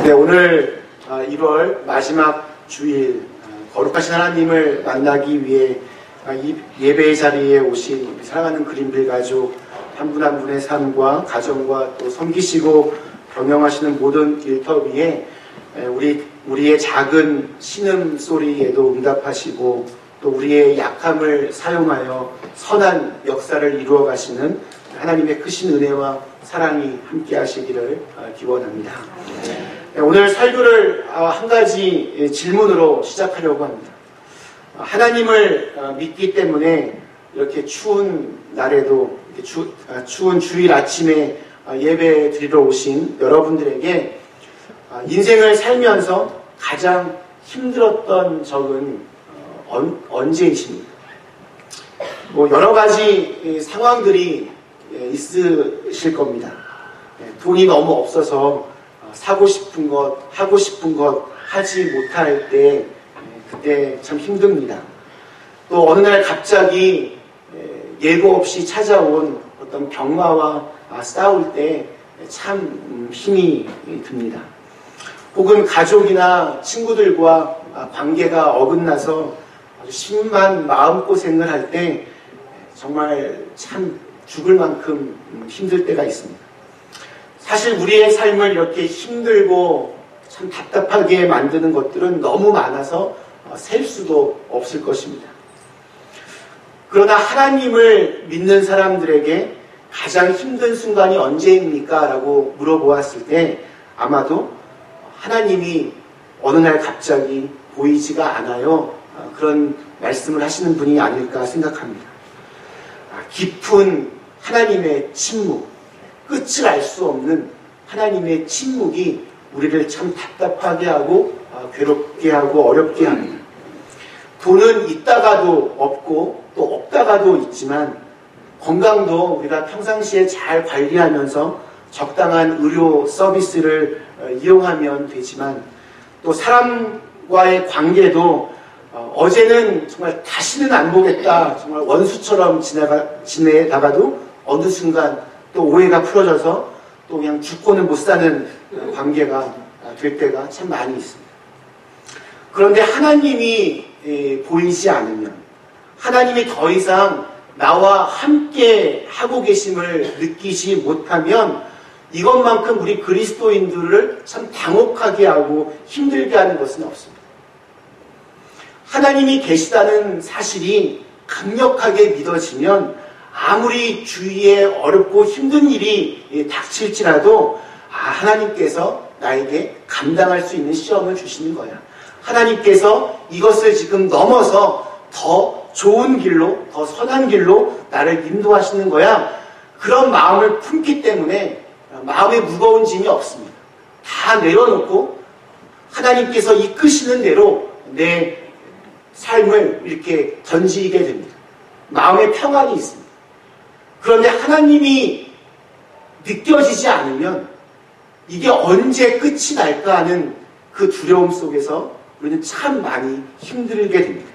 네, 오늘 1월 마지막 주일 거룩하신 하나님을 만나기 위해 이 예배의 자리에 오신 우리 사랑하는 그린빌 가족 한 분 한 분의 삶과 가정과 또 섬기시고 경영하시는 모든 일터위에 우리의 작은 신음소리에도 응답하시고 또 우리의 약함을 사용하여 선한 역사를 이루어 가시는 하나님의 크신 은혜와 사랑이 함께 하시기를 기원합니다. 오늘 설교를 한 가지 질문으로 시작하려고 합니다. 하나님을 믿기 때문에 이렇게 추운 날에도 추운 주일 아침에 예배 드리러 오신 여러분들에게 인생을 살면서 가장 힘들었던 적은 언제이십니까? 여러 가지 상황들이 있으실 겁니다. 돈이 너무 없어서 사고 싶은 것, 하고 싶은 것 하지 못할 때 그때 참 힘듭니다. 또 어느 날 갑자기 예고 없이 찾아온 어떤 병마와 싸울 때 참 힘이 듭니다. 혹은 가족이나 친구들과 관계가 어긋나서 아주 심한 마음고생을 할 때 정말 참 죽을 만큼 힘들 때가 있습니다. 사실 우리의 삶을 이렇게 힘들고 참 답답하게 만드는 것들은 너무 많아서 셀 수도 없을 것입니다. 그러나 하나님을 믿는 사람들에게 가장 힘든 순간이 언제입니까? 라고 물어보았을 때 아마도 하나님이 어느 날 갑자기 보이지가 않아요. 그런 말씀을 하시는 분이 아닐까 생각합니다. 깊은 하나님의 침묵, 끝을 알 수 없는 하나님의 침묵이 우리를 참 답답하게 하고 괴롭게 하고 어렵게 합니다. 돈은 있다가도 없고 또 없다가도 있지만 건강도 우리가 평상시에 잘 관리하면서 적당한 의료 서비스를 이용하면 되지만 또 사람과의 관계도 어제는 정말 다시는 안 보겠다 정말 원수처럼 지내다가도 어느 순간 또 오해가 풀어져서 또 그냥 죽고는 못 사는 관계가 될 때가 참 많이 있습니다. 그런데 하나님이 보이지 않으면 하나님이 더 이상 나와 함께 하고 계심을 느끼지 못하면 이것만큼 우리 그리스도인들을 참 당혹하게 하고 힘들게 하는 것은 없습니다. 하나님이 계시다는 사실이 강력하게 믿어지면 아무리 주위에 어렵고 힘든 일이 닥칠지라도 하나님께서 나에게 감당할 수 있는 시험을 주시는 거야. 하나님께서 이것을 지금 넘어서 더 좋은 길로, 더 선한 길로 나를 인도하시는 거야. 그런 마음을 품기 때문에 마음에 무거운 짐이 없습니다. 다 내려놓고 하나님께서 이끄시는 대로 내 삶을 이렇게 던지게 됩니다. 마음에 평안이 있습니다. 그런데 하나님이 느껴지지 않으면 이게 언제 끝이 날까 하는 그 두려움 속에서 우리는 참 많이 힘들게 됩니다.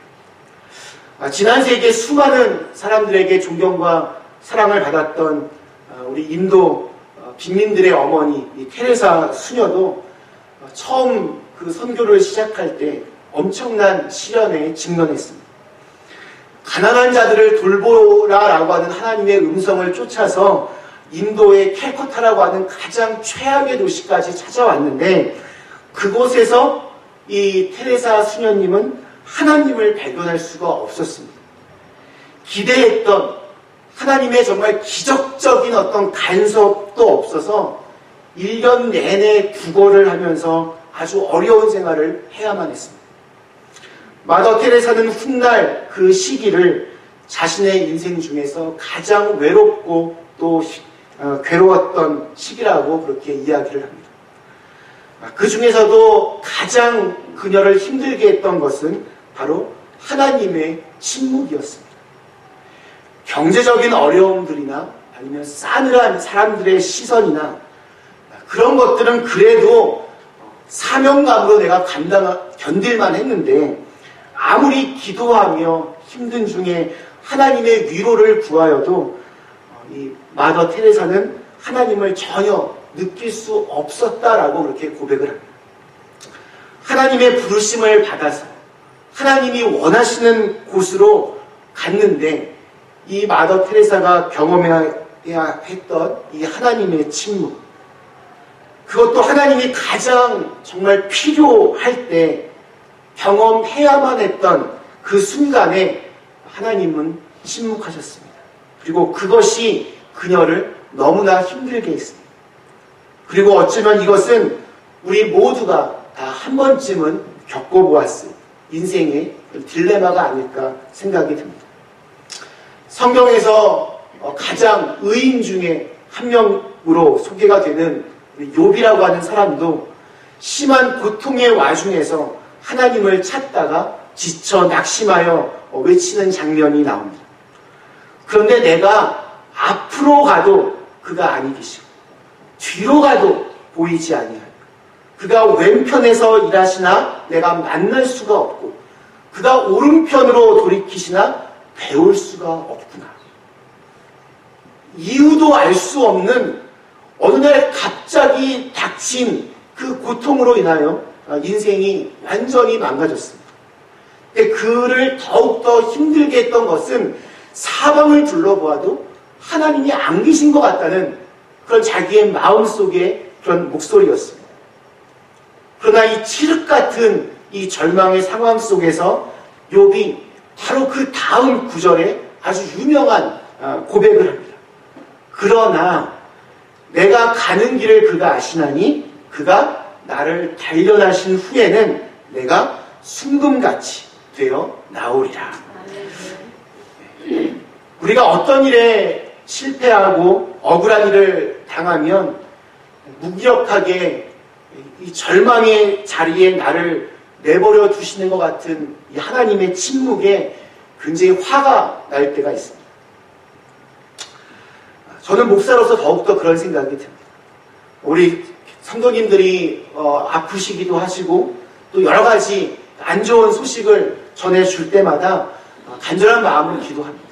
지난 세기에 수많은 사람들에게 존경과 사랑을 받았던 우리 인도 빈민들의 어머니 테레사 수녀도 처음 그 선교를 시작할 때 엄청난 시련에 직면했습니다. 가난한 자들을 돌보라라고 하는 하나님의 음성을 쫓아서 인도의 캘커타라고 하는 가장 최악의 도시까지 찾아왔는데 그곳에서 이 테레사 수녀님은 하나님을 발견할 수가 없었습니다. 기대했던 하나님의 정말 기적적인 어떤 간섭도 없어서 1년 내내 두거를 하면서 아주 어려운 생활을 해야만 했습니다. 마더 테레사는 훗날 그 시기를 자신의 인생 중에서 가장 외롭고 또 괴로웠던 시기라고 그렇게 이야기를 합니다. 그 중에서도 가장 그녀를 힘들게 했던 것은 바로 하나님의 침묵이었습니다. 경제적인 어려움들이나 아니면 싸늘한 사람들의 시선이나 그런 것들은 그래도 사명감으로 내가 견딜만 했는데 아무리 기도하며 힘든 중에 하나님의 위로를 구하여도 이 마더 테레사는 하나님을 전혀 느낄 수 없었다라고 그렇게 고백을 합니다. 하나님의 부르심을 받아서 하나님이 원하시는 곳으로 갔는데 이 마더 테레사가 경험해야 했던 이 하나님의 침묵, 그것도 하나님이 가장 정말 필요할 때 경험해야만 했던 그 순간에 하나님은 침묵하셨습니다. 그리고 그것이 그녀를 너무나 힘들게 했습니다. 그리고 어쩌면 이것은 우리 모두가 다 한 번쯤은 겪어보았을 인생의 딜레마가 아닐까 생각이 듭니다. 성경에서 가장 의인 중에 한 명으로 소개가 되는 욥이라고 하는 사람도 심한 고통의 와중에서 하나님을 찾다가 지쳐 낙심하여 외치는 장면이 나옵니다. 그런데 내가 앞으로 가도 그가 아니 계시고 뒤로 가도 보이지 아니하고 그가 왼편에서 일하시나 내가 만날 수가 없고 그가 오른편으로 돌이키시나 배울 수가 없구나. 이유도 알 수 없는 어느 날 갑자기 닥친 그 고통으로 인하여 인생이 완전히 망가졌습니다. 근데 그를 더욱더 힘들게 했던 것은 사방을 둘러보아도 하나님이 안 계신 것 같다는 그런 자기의 마음속의 그런 목소리였습니다. 그러나 이 칠흑 같은 이 절망의 상황 속에서 욥이 바로 그 다음 구절에 아주 유명한 고백을 합니다. 그러나 내가 가는 길을 그가 아시나니 그가 나를 단련하신 후에는 내가 순금같이 되어 나오리라. 우리가 어떤 일에 실패하고 억울한 일을 당하면 무기력하게 이 절망의 자리에 나를 내버려 두시는 것 같은 이 하나님의 침묵에 굉장히 화가 날 때가 있습니다. 저는 목사로서 더욱더 그런 생각이 듭니다. 우리 성도님들이 아프시기도 하시고 또 여러 가지 안 좋은 소식을 전해줄 때마다 간절한 마음으로 기도합니다.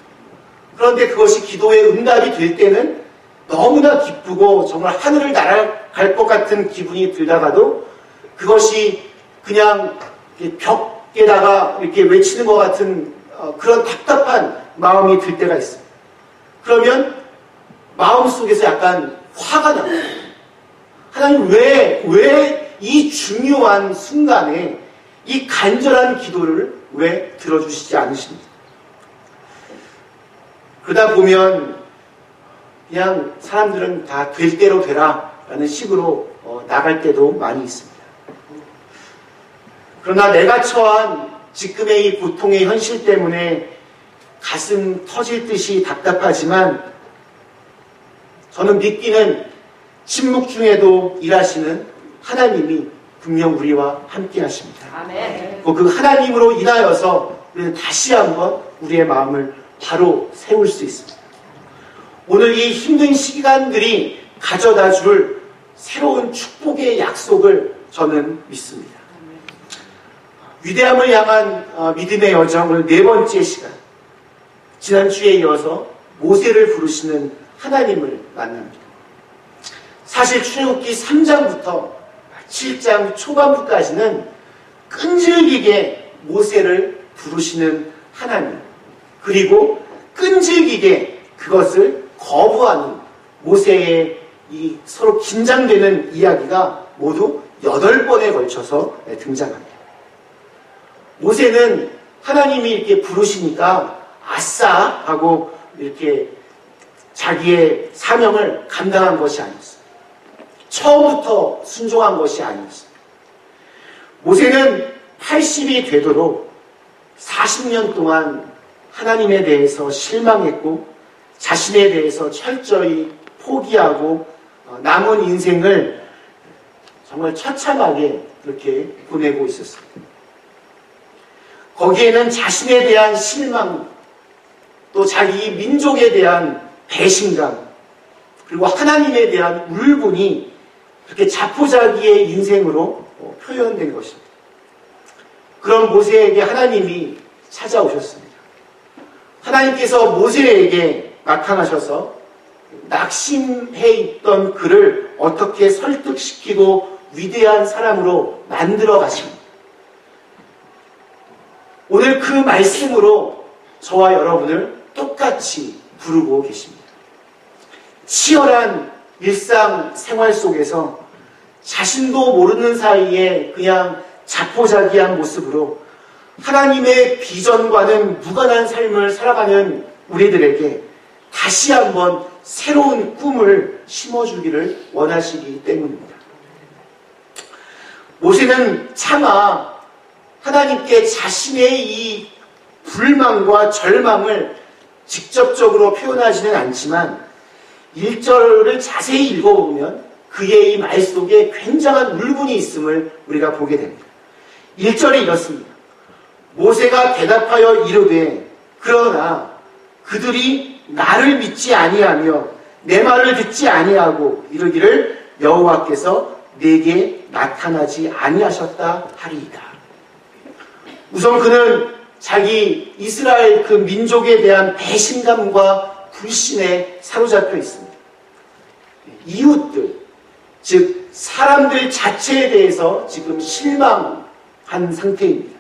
그런데 그것이 기도의 응답이 될 때는 너무나 기쁘고 정말 하늘을 날아갈 것 같은 기분이 들다가도 그것이 그냥 벽에다가 이렇게 외치는 것 같은 그런 답답한 마음이 들 때가 있습니다. 그러면 마음속에서 약간 화가 납니다. 하나님 왜 이 중요한 순간에 이 간절한 기도를 왜 들어주시지 않으십니까? 그러다 보면 그냥 사람들은 다 될 대로 되라 라는 식으로 나갈 때도 많이 있습니다. 그러나 내가 처한 지금의 이 고통의 현실 때문에 가슴 터질 듯이 답답하지만 저는 믿기는 침묵 중에도 일하시는 하나님이 분명 우리와 함께 하십니다. 아멘. 그 하나님으로 인하여서 우리는 다시 한번 우리의 마음을 바로 세울 수 있습니다. 오늘 이 힘든 시간들이 가져다 줄 새로운 축복의 약속을 저는 믿습니다. 위대함을 향한 믿음의 여정, 오늘 네 번째 시간. 지난주에 이어서 모세를 부르시는 하나님을 만납니다. 사실 출애굽기 3장부터 7장 초반부까지는 끈질기게 모세를 부르시는 하나님, 그리고 끈질기게 그것을 거부하는 모세의 이 서로 긴장되는 이야기가 모두 8번에 걸쳐서 등장합니다. 모세는 하나님이 이렇게 부르시니까 아싸 하고 이렇게 자기의 사명을 감당한 것이 아니었어요. 처음부터 순종한 것이 아니었어요. 모세는 80이 되도록 40년 동안 하나님에 대해서 실망했고 자신에 대해서 철저히 포기하고 남은 인생을 정말 처참하게 그렇게 보내고 있었습니다. 거기에는 자신에 대한 실망, 또 자기 민족에 대한 배신감, 그리고 하나님에 대한 울분이 그렇게 자포자기의 인생으로 표현된 것입니다. 그런 모세에게 하나님이 찾아오셨습니다. 하나님께서 모세에게 나타나셔서 낙심해 있던 그를 어떻게 설득시키고 위대한 사람으로 만들어 가십니까? 오늘 그 말씀으로 저와 여러분을 똑같이 부르고 계십니다. 치열한 일상 생활 속에서 자신도 모르는 사이에 그냥 자포자기한 모습으로 하나님의 비전과는 무관한 삶을 살아가는 우리들에게 다시 한번 새로운 꿈을 심어주기를 원하시기 때문입니다. 모세는 차마 하나님께 자신의 이 불만과 절망을 직접적으로 표현하지는 않지만 1절을 자세히 읽어보면 그의 이 말 속에 굉장한 울분이 있음을 우리가 보게 됩니다. 1절에 이렇습니다. 모세가 대답하여 이르되 그러나 그들이 나를 믿지 아니하며 내 말을 듣지 아니하고 이르기를 여호와께서 내게 나타나지 아니하셨다 하리이다. 우선 그는 자기 이스라엘 그 민족에 대한 배신감과 불신에 사로잡혀 있습니다. 이웃들, 즉 사람들 자체에 대해서 지금 실망한 상태입니다.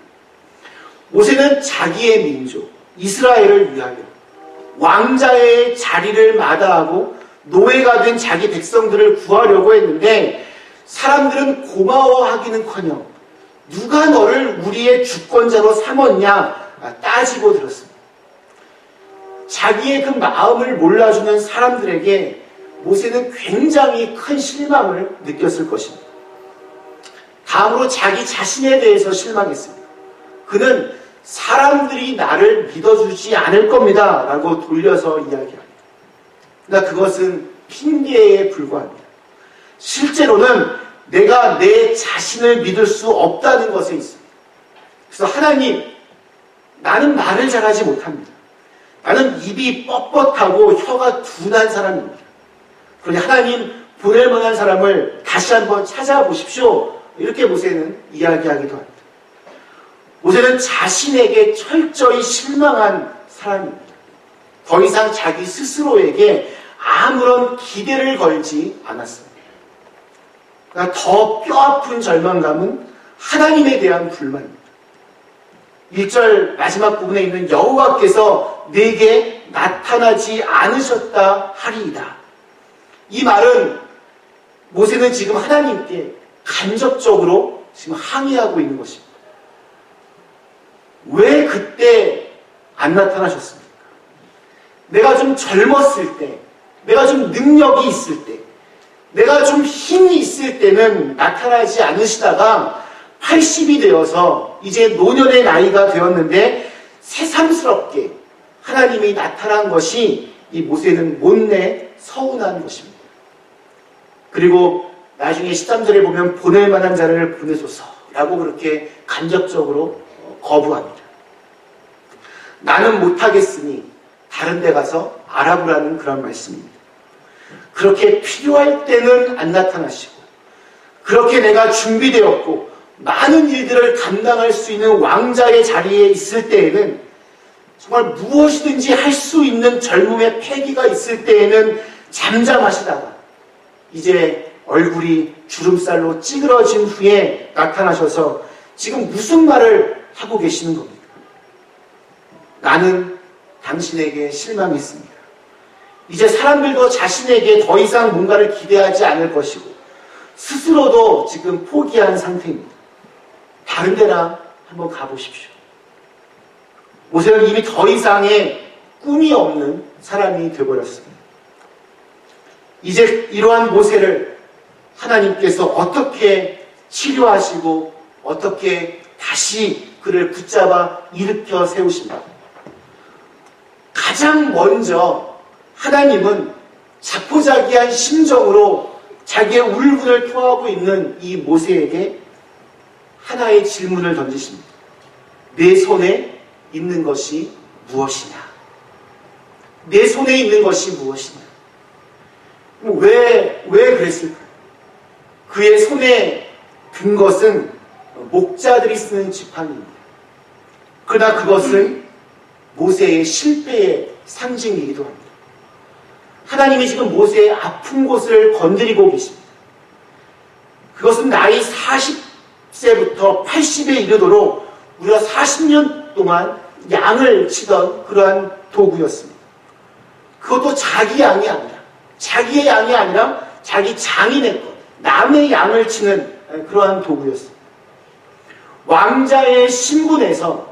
모세는 자기의 민족, 이스라엘을 위하여 왕자의 자리를 마다하고 노예가 된 자기 백성들을 구하려고 했는데 사람들은 고마워하기는커녕 누가 너를 우리의 주권자로 삼았냐 따지고 들었습니다. 자기의 그 마음을 몰라주는 사람들에게 모세는 굉장히 큰 실망을 느꼈을 것입니다. 다음으로 자기 자신에 대해서 실망했습니다. 그는 사람들이 나를 믿어주지 않을 겁니다 라고 돌려서 이야기합니다. 그러나 그것은 핑계에 불과합니다. 실제로는 내가 내 자신을 믿을 수 없다는 것에 있습니다. 그래서 하나님, 나는 말을 잘하지 못합니다. 나는 입이 뻣뻣하고 혀가 둔한 사람입니다. 그러니 하나님 보낼 만한 사람을 다시 한번 찾아보십시오. 이렇게 모세는 이야기하기도 합니다. 모세는 자신에게 철저히 실망한 사람입니다. 더 이상 자기 스스로에게 아무런 기대를 걸지 않았습니다. 그러니까 더 뼈아픈 절망감은 하나님에 대한 불만입니다. 1절 마지막 부분에 있는 여호와께서 내게 나타나지 않으셨다 하리이다. 이 말은 모세는 지금 하나님께 간접적으로 지금 항의하고 있는 것입니다. 왜 그때 안 나타나셨습니까? 내가 좀 젊었을 때, 내가 좀 능력이 있을 때, 내가 좀 힘이 있을 때는 나타나지 않으시다가 80이 되어서 이제 노년의 나이가 되었는데 새삼스럽게 하나님이 나타난 것이 이 모세는 못내 서운한 것입니다. 그리고 나중에 13절에 보면 보낼 만한 자를 보내소서라고 그렇게 간접적으로 거부합니다. 나는 못하겠으니 다른 데 가서 알아보라는 그런 말씀입니다. 그렇게 필요할 때는 안 나타나시고 그렇게 내가 준비되었고 많은 일들을 감당할 수 있는 왕자의 자리에 있을 때에는 정말 무엇이든지 할 수 있는 젊음의 패기가 있을 때에는 잠잠하시다가 이제 얼굴이 주름살로 찌그러진 후에 나타나셔서 지금 무슨 말을 하고 계시는 겁니까? 나는 당신에게 실망했습니다. 이제 사람들도 자신에게 더 이상 뭔가를 기대하지 않을 것이고 스스로도 지금 포기한 상태입니다. 다른 데나 한번 가보십시오. 모세는 이미 더 이상의 꿈이 없는 사람이 되어버렸습니다. 이제 이러한 모세를 하나님께서 어떻게 치료하시고 어떻게 다시 그를 붙잡아 일으켜 세우십니까? 가장 먼저 하나님은 자포자기한 심정으로 자기의 울분을 표하고 있는 이 모세에게 하나의 질문을 던지십니다. 내 손에 있는 것이 무엇이냐? 내 손에 있는 것이 무엇이냐? 왜 그랬을까요? 그의 손에 든 것은 목자들이 쓰는 지팡이입니다. 그러나 그것은 모세의 실패의 상징이기도 합니다. 하나님이 지금 모세의 아픈 곳을 건드리고 계십니다. 그것은 나이 40세부터 80에 이르도록 우리가 40년 3년 동안 양을 치던 그러한 도구였습니다. 그것도 자기 양이 아니라, 자기의 양이 아니라 자기 장인의 것, 남의 양을 치는 그러한 도구였습니다. 왕자의 신분에서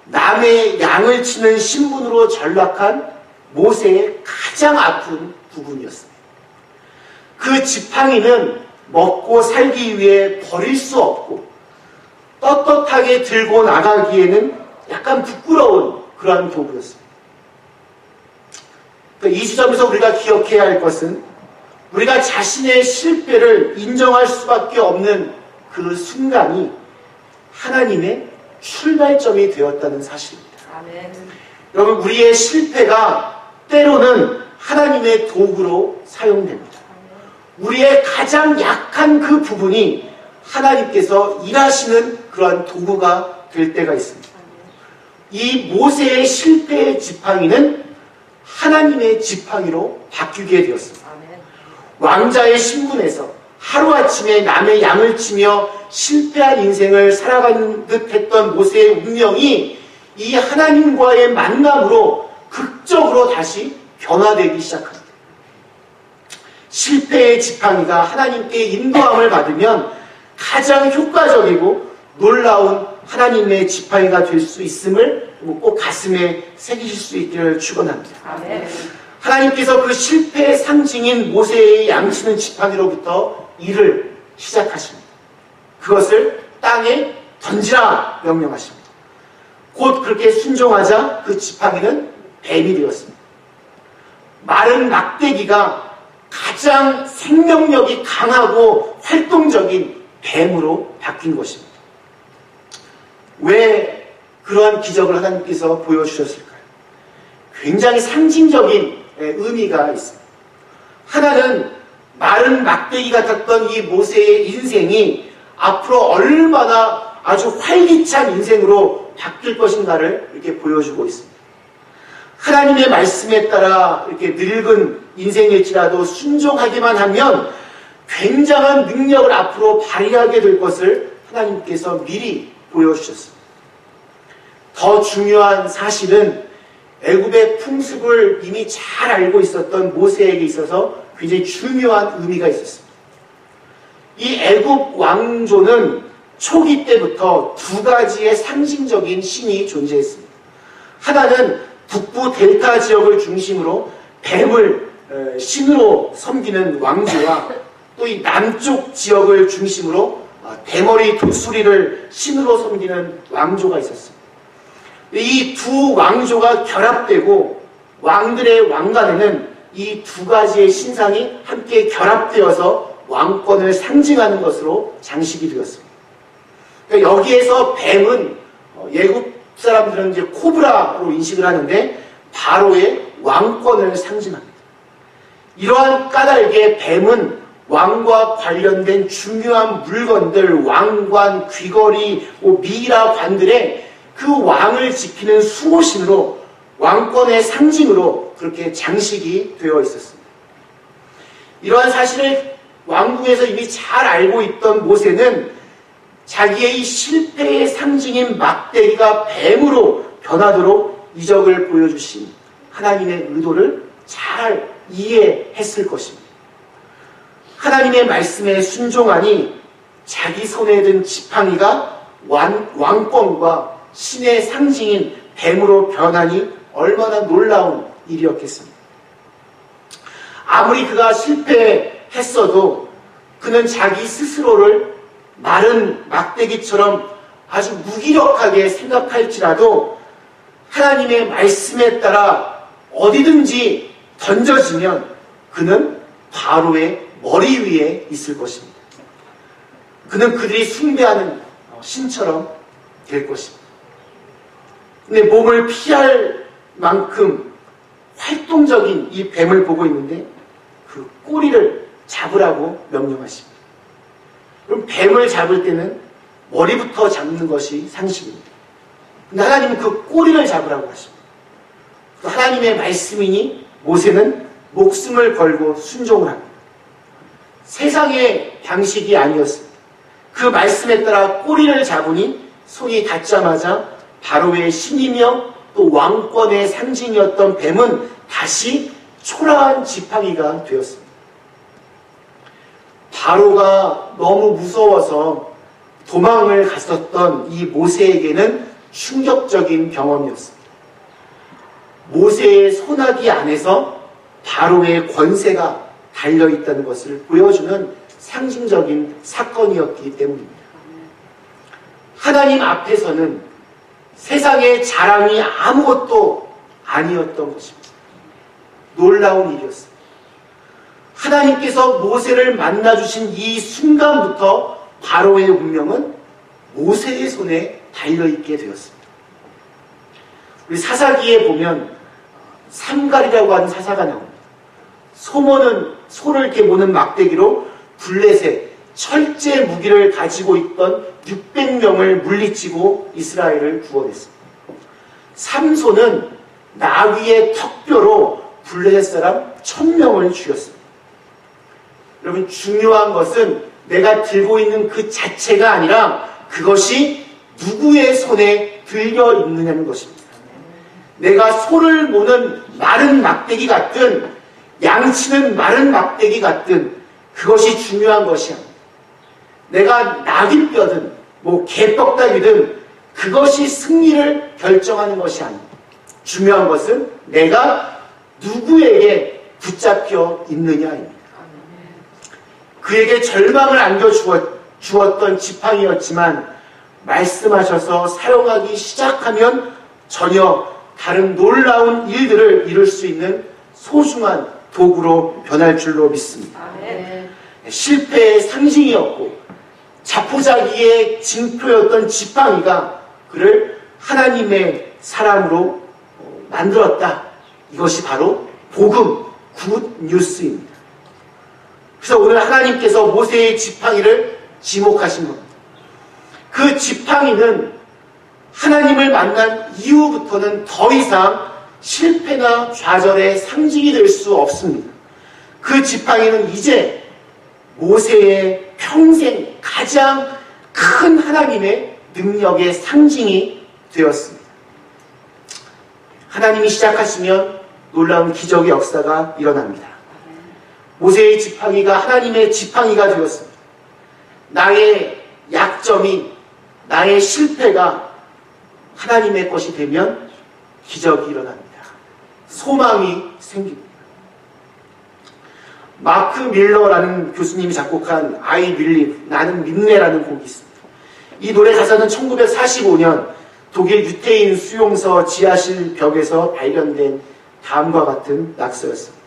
남의 양을 치는 신분으로 전락한 모세의 가장 아픈 부분이었습니다. 그 지팡이는 먹고 살기 위해 버릴 수 없고 떳떳하게 들고 나가기에는 약간 부끄러운 그러한 도구였습니다. 이 지점에서 우리가 기억해야 할 것은 우리가 자신의 실패를 인정할 수밖에 없는 그 순간이 하나님의 출발점이 되었다는 사실입니다. 아멘. 여러분, 우리의 실패가 때로는 하나님의 도구로 사용됩니다. 우리의 가장 약한 그 부분이 하나님께서 일하시는 그러한 도구가 될 때가 있습니다. 이 모세의 실패의 지팡이는 하나님의 지팡이로 바뀌게 되었습니다. 왕자의 신분에서 하루아침에 남의 양을 치며 실패한 인생을 살아가는 듯 했던 모세의 운명이 이 하나님과의 만남으로 극적으로 다시 변화되기 시작합니다. 실패의 지팡이가 하나님께 인도함을 받으면 가장 효과적이고 놀라운 하나님의 지팡이가 될 수 있음을 꼭 가슴에 새기실 수 있기를 축원합니다. 아멘. 하나님께서 그 실패의 상징인 모세의 양치는 지팡이로부터 일을 시작하십니다. 그것을 땅에 던지라 명령하십니다. 곧 그렇게 순종하자 그 지팡이는 뱀이 되었습니다. 마른 막대기가 가장 생명력이 강하고 활동적인 뱀으로 바뀐 것입니다. 왜 그러한 기적을 하나님께서 보여주셨을까요? 굉장히 상징적인 의미가 있습니다. 하나는 마른 막대기 같았던 이 모세의 인생이 앞으로 얼마나 아주 활기찬 인생으로 바뀔 것인가를 이렇게 보여주고 있습니다. 하나님의 말씀에 따라 이렇게 늙은 인생일지라도 순종하기만 하면 굉장한 능력을 앞으로 발휘하게 될 것을 하나님께서 미리 보여주셨습니다. 더 중요한 사실은 애굽의 풍습을 이미 잘 알고 있었던 모세에게 있어서 굉장히 중요한 의미가 있었습니다. 이 애굽 왕조는 초기 때부터 두 가지의 상징적인 신이 존재했습니다. 하나는 북부 델타 지역을 중심으로 뱀을 신으로 섬기는 왕조와 또 이 남쪽 지역을 중심으로 대머리 독수리를 신으로 섬기는 왕조가 있었습니다. 이 두 왕조가 결합되고 왕들의 왕관에는 이 두 가지의 신상이 함께 결합되어서 왕권을 상징하는 것으로 장식이 되었습니다. 그러니까 여기에서 뱀은 예굽 사람들은 이제 코브라로 인식을 하는데 바로의 왕권을 상징합니다. 이러한 까닭에 뱀은 왕과 관련된 중요한 물건들, 왕관, 귀걸이, 미라 관들의 그 왕을 지키는 수호신으로 왕권의 상징으로 그렇게 장식이 되어 있었습니다. 이러한 사실을 왕궁에서 이미 잘 알고 있던 모세는 자기의 이 실패의 상징인 막대기가 뱀으로 변하도록 이적을 보여주신 하나님의 의도를 잘 이해했을 것입니다. 하나님의 말씀에 순종하니 자기 손에 든 지팡이가 왕권과 신의 상징인 뱀으로 변하니 얼마나 놀라운 일이었겠습니까? 아무리 그가 실패했어도 그는 자기 스스로를 마른 막대기처럼 아주 무기력하게 생각할지라도 하나님의 말씀에 따라 어디든지 던져지면 그는 바로의 머리 위에 있을 것입니다. 그는 그들이 숭배하는 신처럼 될 것입니다. 근데 몸을 피할 만큼 활동적인 이 뱀을 보고 있는데 그 꼬리를 잡으라고 명령하십니다. 그럼 뱀을 잡을 때는 머리부터 잡는 것이 상식입니다. 근데 하나님은 그 꼬리를 잡으라고 하십니다. 하나님의 말씀이니 모세는 목숨을 걸고 순종을 합니다. 세상의 방식이 아니었습니다. 그 말씀에 따라 꼬리를 잡으니 손이 닿자마자 바로의 신이며 또 왕권의 상징이었던 뱀은 다시 초라한 지팡이가 되었습니다. 바로가 너무 무서워서 도망을 갔었던 이 모세에게는 충격적인 경험이었습니다. 모세의 손아귀 안에서 바로의 권세가 달려있다는 것을 보여주는 상징적인 사건이었기 때문입니다. 하나님 앞에서는 세상의 자랑이 아무것도 아니었던 것입니다. 놀라운 일이었습니다. 하나님께서 모세를 만나주신 이 순간부터 바로의 운명은 모세의 손에 달려있게 되었습니다. 우리 사사기에 보면 삼갈이라고 하는 사사가 나옵니다. 소를 이렇게 모는 막대기로 블레셋 철제 무기를 가지고 있던 600명을 물리치고 이스라엘을 구원했습니다. 삼손은 나귀의 턱뼈로 블레셋 사람 1000명을 죽였습니다. 여러분, 중요한 것은 내가 들고 있는 그 자체가 아니라 그것이 누구의 손에 들려 있느냐는 것입니다. 내가 소를 모는 마른 막대기 같든 양치는 마른 막대기 같든 그것이 중요한 것이 아닙니다. 내가 나귀뼈든 개떡다귀든 그것이 승리를 결정하는 것이 아닙니다. 중요한 것은 내가 누구에게 붙잡혀 있느냐입니다. 그에게 절망을 안겨주었던 지팡이였지만 말씀하셔서 사용하기 시작하면 전혀 다른 놀라운 일들을 이룰 수 있는 소중한 도구로 변할 줄로 믿습니다. 실패의 상징이었고 자포자기의 징표였던 지팡이가 그를 하나님의 사람으로 만들었다. 이것이 바로 복음, 굿 뉴스입니다. 그래서 오늘 하나님께서 모세의 지팡이를 지목하신 겁니다. 그 지팡이는 하나님을 만난 이후부터는 더 이상 실패나 좌절의 상징이 될 수 없습니다. 그 지팡이는 이제 모세의 평생 가장 큰 하나님의 능력의 상징이 되었습니다. 하나님이 시작하시면 놀라운 기적의 역사가 일어납니다. 모세의 지팡이가 하나님의 지팡이가 되었습니다. 나의 약점이, 나의 실패가 하나님의 것이 되면 기적이 일어납니다. 소망이 생깁니다. 마크 밀러라는 교수님이 작곡한 I Believe, 나는 믿네라는 곡이 있습니다. 이 노래 가사는 1945년 독일 유태인 수용소 지하실 벽에서 발견된 다음과 같은 낙서였습니다.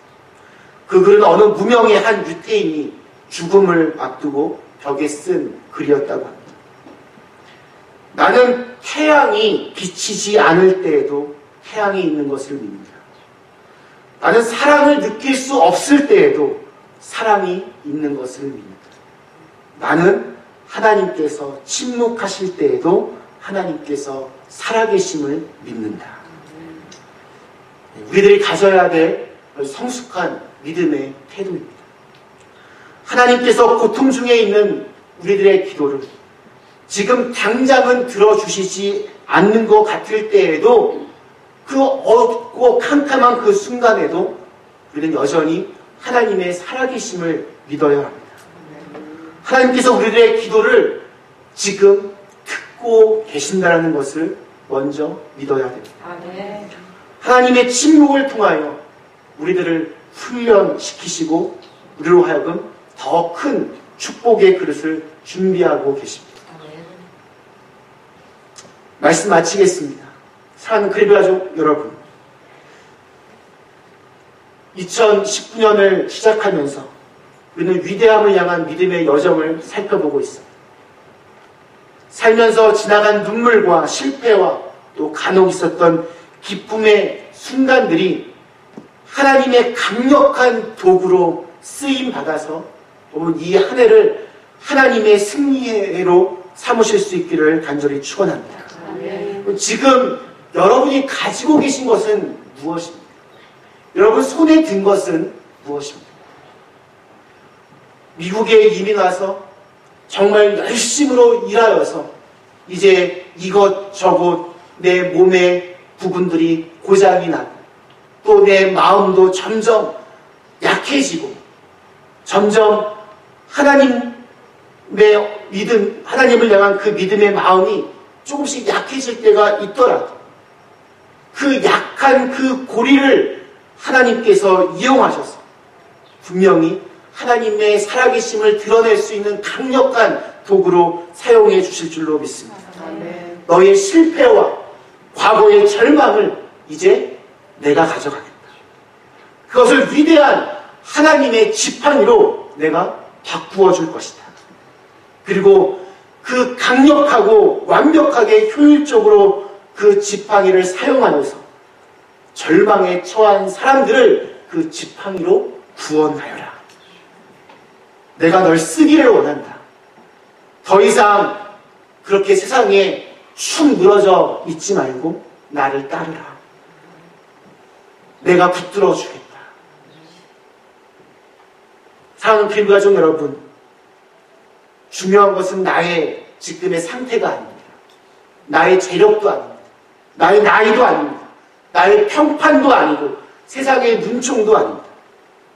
그 글은 어느 무명의 한 유태인이 죽음을 앞두고 벽에 쓴 글이었다고 합니다. 나는 태양이 비치지 않을 때에도 태양이 있는 것을 믿는다. 나는 사랑을 느낄 수 없을 때에도 사랑이 있는 것을 믿는다. 나는 하나님께서 침묵하실 때에도 하나님께서 살아계심을 믿는다. 우리들이 가져야 될 성숙한 믿음의 태도입니다. 하나님께서 고통 중에 있는 우리들의 기도를 지금 당장은 들어주시지 않는 것 같을 때에도 그 어둡고 캄캄한 그 순간에도 우리는 여전히 하나님의 살아계심을 믿어야 합니다. 하나님께서 우리들의 기도를 지금 듣고 계신다는 것을 먼저 믿어야 됩니다. 하나님의 침묵을 통하여 우리들을 훈련시키시고 우리로 하여금 더 큰 축복의 그릇을 준비하고 계십니다. 말씀 마치겠습니다. 사랑하는 그리스도 가족 여러분, 2019년을 시작하면서 우리는 위대함을 향한 믿음의 여정을 살펴보고 있습니다. 살면서 지나간 눈물과 실패와 또 간혹 있었던 기쁨의 순간들이 하나님의 강력한 도구로 쓰임받아서 이 한 해를 하나님의 승리의 해로 삼으실 수 있기를 간절히 축원합니다. 지금 여러분이 가지고 계신 것은 무엇입니까? 여러분 손에 든 것은 무엇입니까? 미국에 이민 와서 정말 열심으로 일하여서 이제 이것저것 내 몸의 부분들이 고장이 나고 또 내 마음도 점점 약해지고 점점 하나님의 믿음, 하나님을 향한 그 믿음의 마음이 조금씩 약해질 때가 있더라도 그 약한 그 고리를 하나님께서 이용하셔서 분명히 하나님의 살아계심을 드러낼 수 있는 강력한 도구로 사용해 주실 줄로 믿습니다. 아멘. 너의 실패와 과거의 절망을 이제 내가 가져가겠다. 그것을 위대한 하나님의 지팡이로 내가 바꾸어 줄 것이다. 그리고 그 강력하고 완벽하게 효율적으로 그 지팡이를 사용하면서 절망에 처한 사람들을 그 지팡이로 구원하여라. 내가 널 쓰기를 원한다. 더 이상 그렇게 세상에 축 늘어져 있지 말고 나를 따르라. 내가 붙들어 주겠다. 사랑하는 교회 가족 여러분, 중요한 것은 나의 지금의 상태가 아닙니다. 나의 재력도 아닙니다. 나의 나이도 아닙니다. 나의 평판도 아니고 세상의 눈총도 아닙니다.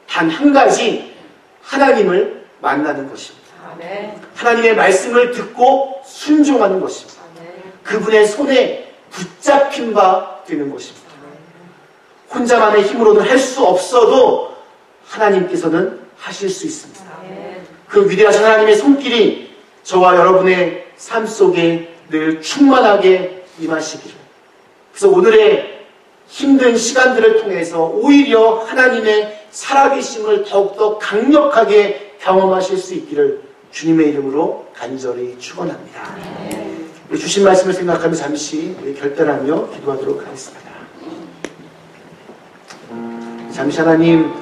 단 한 가지, 하나님을 만나는 것입니다. 아멘. 하나님의 말씀을 듣고 순종하는 것입니다. 아멘. 그분의 손에 붙잡힌 바 되는 것입니다. 혼자만의 힘으로는 할 수 없어도 하나님께서는 하실 수 있습니다. 아멘. 그 위대하신 하나님의 손길이 저와 여러분의 삶 속에 늘 충만하게 임하시기를. 그래서 오늘의 힘든 시간들을 통해서 오히려 하나님의 살아계심을 더욱더 강력하게 경험하실 수 있기를 주님의 이름으로 간절히 축원합니다. 우리 주신 말씀을 생각하며 잠시 우리 결단하며 기도하도록 하겠습니다. 잠시 하나님